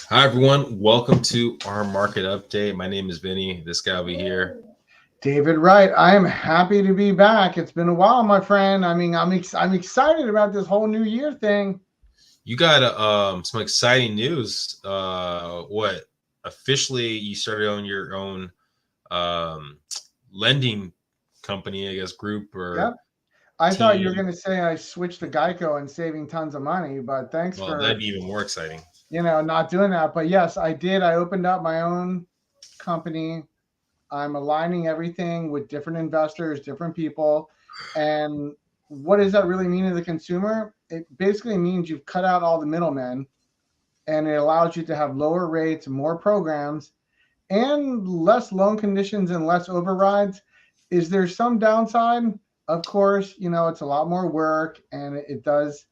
Hi, everyone. Welcome to our market update. My name is Vinnie. This guy over here, David Wright. I am happy to be back. It's been a while, my friend. I mean, I'm excited about this whole new year thing. You got some exciting news. Officially you started on your own lending company, I guess, group or Yep. I team. thought you were going to say I switched to Geico and saving tons of money, but thanks for that'd be even more exciting. Not doing that. But yes, I did. I opened up my own company. I'm aligning everything with different investors, different people. And what does that really mean to the consumer? It basically means you've cut out all the middlemen, and it allows you to have lower rates, more programs, and less loan conditions and less overrides. Is there some downside? Of course, it's a lot more work, and it does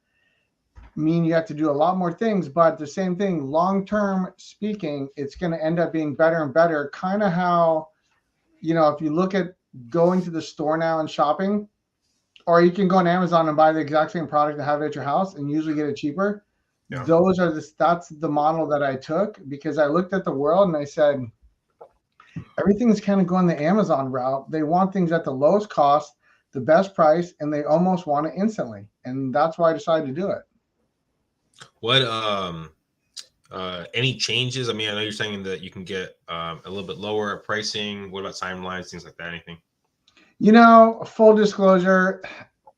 mean you have to do a lot more things, but the same thing, long-term speaking, it's going to end up being better and better. Kind of how, if you look at going to the store now and shopping, or you can go on Amazon and buy the exact same product and have it at your house and usually get it cheaper. Yeah. That's the model that I took, because I looked at the world and I said, everything's kind of going the Amazon route. They want things at the lowest cost, the best price, and they almost want it instantly. And that's why I decided to do it. What any changes? I mean, I know you're saying that you can get a little bit lower pricing. What about timelines, things like that? Anything? Full disclosure,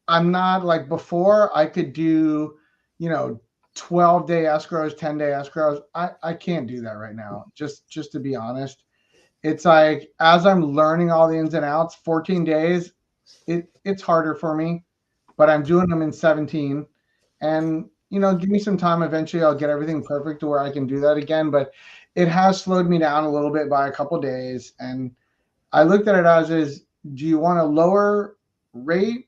I'm not like before. I could do, 12-day escrows, 10-day escrows. I can't do that right now. Just to be honest, it's like, as I'm learning all the ins and outs, 14 days, it's harder for me, but I'm doing them in 17, and give me some time. Eventually I'll get everything perfect to where I can do that again. But it has slowed me down a little bit by a couple days. And I looked at it as do you want a lower rate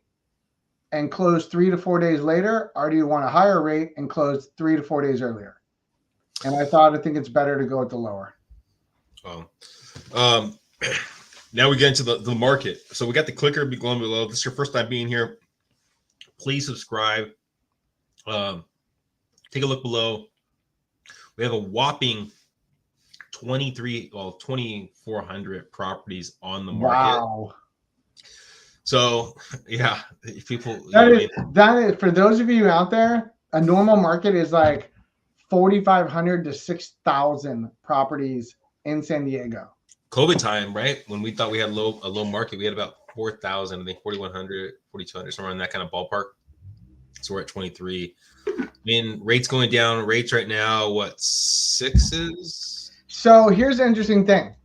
and close 3 to 4 days later? Or do you want a higher rate and close 3 to 4 days earlier? And I think it's better to go with the lower. Now we get into the market. So we got the clicker going below. If this is your first time being here, please subscribe. Take a look below. We have a whopping 2,400 properties on the market. Wow. So yeah, if people that is for those of you out there, a normal market is like 4,500 to 6,000 properties in San Diego. COVID time, right? When we thought we had a low market, we had about 4,000, I think 4,100, 4,200, somewhere in that kind of ballpark. So we're at 23. I mean, rates going down. Rates right now, what, 6s? So here's the interesting thing.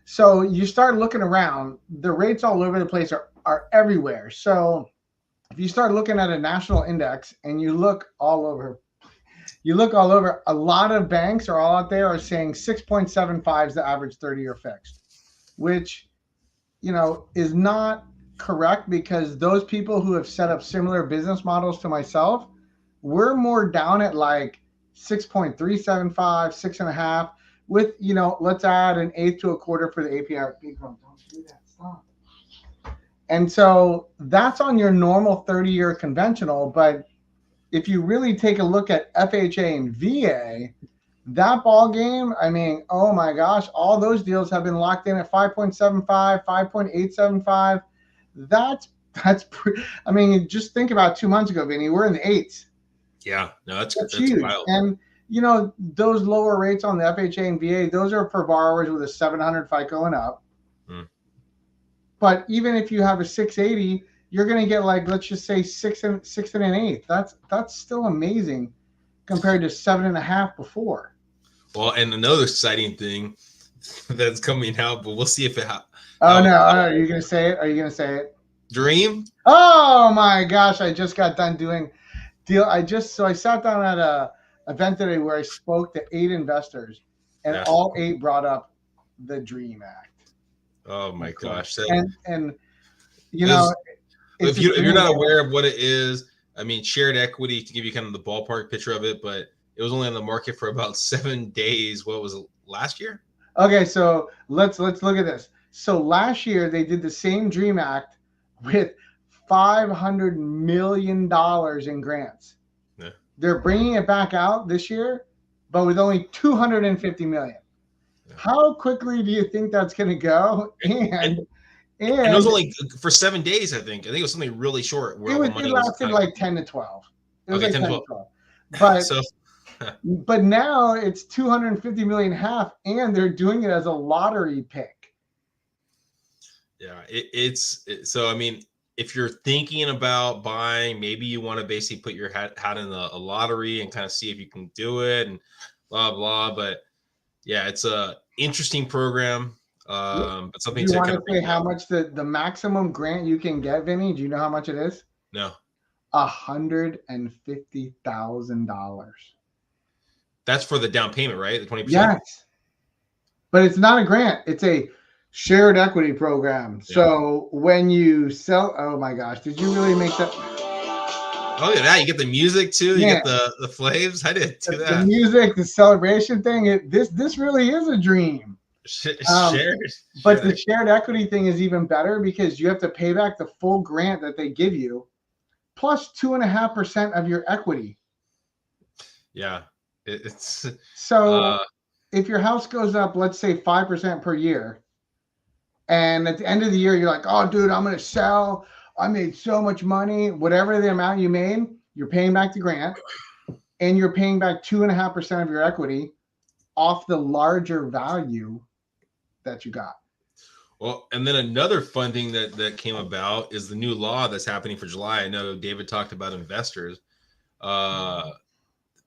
So you start looking around, the rates all over the place are everywhere. So if you start looking at a national index and you look all over, a lot of banks are all out there are saying 6.75 is the average 30-year fixed, which, is not correct, because those people who have set up similar business models to myself, we're more down at like 6.375, 6.5 with, let's add an eighth to a quarter for the APR. Don't do that. Stop. And so that's on your normal 30-year conventional. But if you really take a look at FHA and VA, that ball game, I mean, oh my gosh, all those deals have been locked in at 5.75, 5.875. That's I mean, just think about 2 months ago, Vinny, we're in the 8s. Yeah, no, that's huge. Wild. And those lower rates on the FHA and VA, those are for borrowers with a 700 FICO and up. But even if you have a 680, you're going to get, like, let's just say 6 and an eighth. That's still amazing compared to 7.5 before. Well, and another exciting thing that's coming out, but we'll see if it happens. No, are you going to say it? Are you going to say it? Dream? Oh my gosh, I just got done doing deal. I sat down at a event today where I spoke to 8 investors, and all 8 brought up the Dream Act. Oh my gosh. And if you're not aware of what it is, I mean, shared equity, to give you kind of the ballpark picture of it, but it was only on the market for about 7 days. What was it, last year? Okay, so let's look at this. So last year they did the same Dream Act with $500 million in grants. Yeah. They're bringing it back out this year, but with only $250 million. Yeah. How quickly do you think that's going to go? And it was only for 7 days, I think. It was something really short. Where it lasted like 10 to 12. It was like 10 to 12. But but now it's 250 million half, and they're doing it as a lottery pick. Yeah, so I mean, if you're thinking about buying, maybe you want to basically put your hat in a lottery and kind of see if you can do it and blah blah. But yeah, it's a interesting program. But something do you want to say how much the maximum grant you can get, Vinny? Do you know how much it is? No. $150,000. That's for the down payment, right? The 20%. Yes, but it's not a grant. It's a shared equity program. Yeah. So when you sell, oh my gosh, did you really make that? Oh, look at that! You get the music too. You get the flames. I didn't do that. The music, the celebration thing. This really is a dream. But the shared equity thing is even better because you have to pay back the full grant that they give you, plus 2.5% of your equity. Yeah, it's so. If your house goes up, let's say 5% per year, and at the end of the year you're like, "Oh, dude, I'm gonna sell. I made so much money." Whatever the amount you made, you're paying back the grant, and you're paying back 2.5% of your equity off the larger value that you got. Well, and then another fun thing that came about is the new law that's happening for July. I know David talked about investors.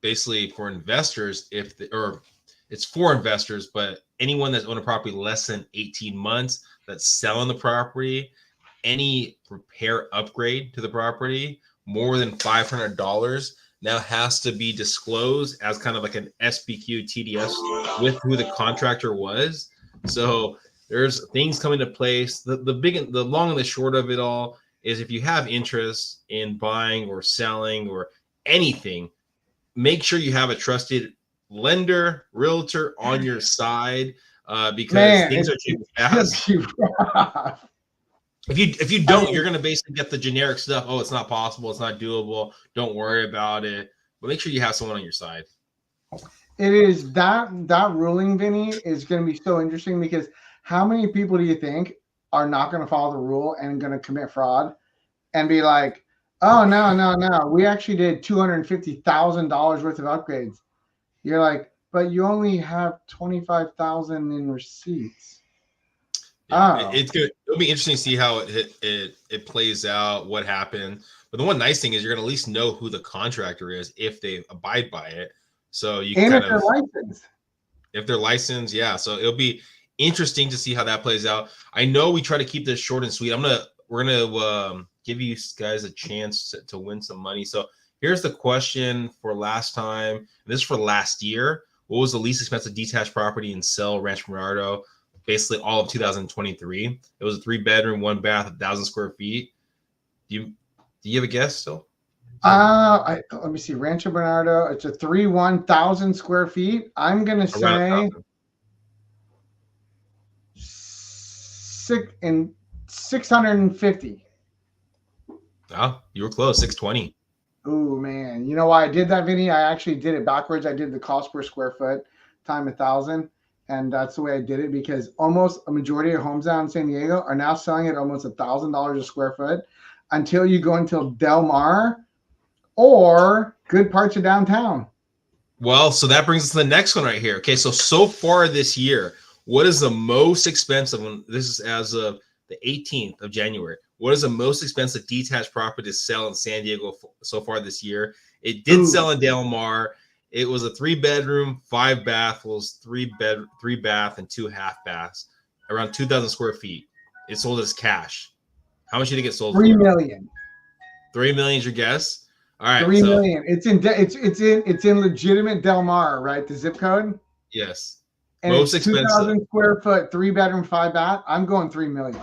Basically, for investors, it's for investors, but anyone that's owned a property less than 18 months that's selling the property, any repair upgrade to the property more than $500 now has to be disclosed as kind of like an SBQ TDS with who the contractor was. So there's things coming to place. The long and the short of it all is if you have interest in buying or selling or anything, make sure you have a trusted lender, realtor on your side because things are changing fast. If you don't, you're going to basically get the generic stuff. Oh, it's not possible. It's not doable. Don't worry about it. But make sure you have someone on your side. It is that ruling, Vinny, is going to be so interesting because how many people do you think are not going to follow the rule and going to commit fraud and be like, oh, no. We actually did $250,000 worth of upgrades. You're like, but you only have 25,000 in receipts. Yeah, it'll be interesting to see how it plays out, what happened. But the one nice thing is you're going to at least know who the contractor is if they abide by it. So you can if they're licensed. If they're licensed, yeah. So it'll be interesting to see how that plays out. I know we try to keep this short and sweet. We're gonna give you guys a chance to win some money. So here's the question for last time. This is for last year. What was the least expensive detached property in Rancho Bernardo? Basically all of 2023. It was a 3-bedroom, 1-bath, 1,000 square feet. Do you have a guess still? Let me see. Rancho Bernardo. It's a 1,000 square feet. I'm gonna say 650. Oh, you were close. 620. Oh man, you know why I did that, Vinny? I actually did it backwards. I did the cost per square foot time 1,000, and that's the way I did it because almost a majority of homes down in San Diego are now selling at almost $1,000 a square foot until you go until Del Mar or good parts of downtown. Well, so that brings us to the next one right here. Okay, so far this year, what is the most expensive one? This is as of the 18th of January. What is the most expensive detached property to sell in San Diego so far this year? It did sell in Del Mar. It was a 3-bedroom, 5-bath. Was 3 bath, and 2 half baths, around 2,000 square feet. It sold as cash. How much did it get sold? $3 million. $3 million is your guess? All right, $3 million. It's in legitimate Del Mar, right? The zip code. Yes. And most expensive. 2,000 square foot, 3-bedroom, 5-bath. I'm going $3 million.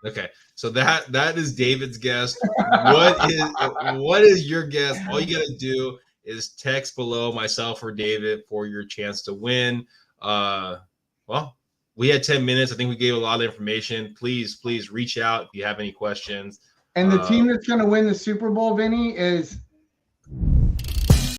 Okay, so that is David's guess. What is your guess? All you gotta do is text below myself or David for your chance to win. Well, we had 10 minutes. I think we gave a lot of information. Please reach out if you have any questions. And the team that's going to win the Super Bowl, Vinny, is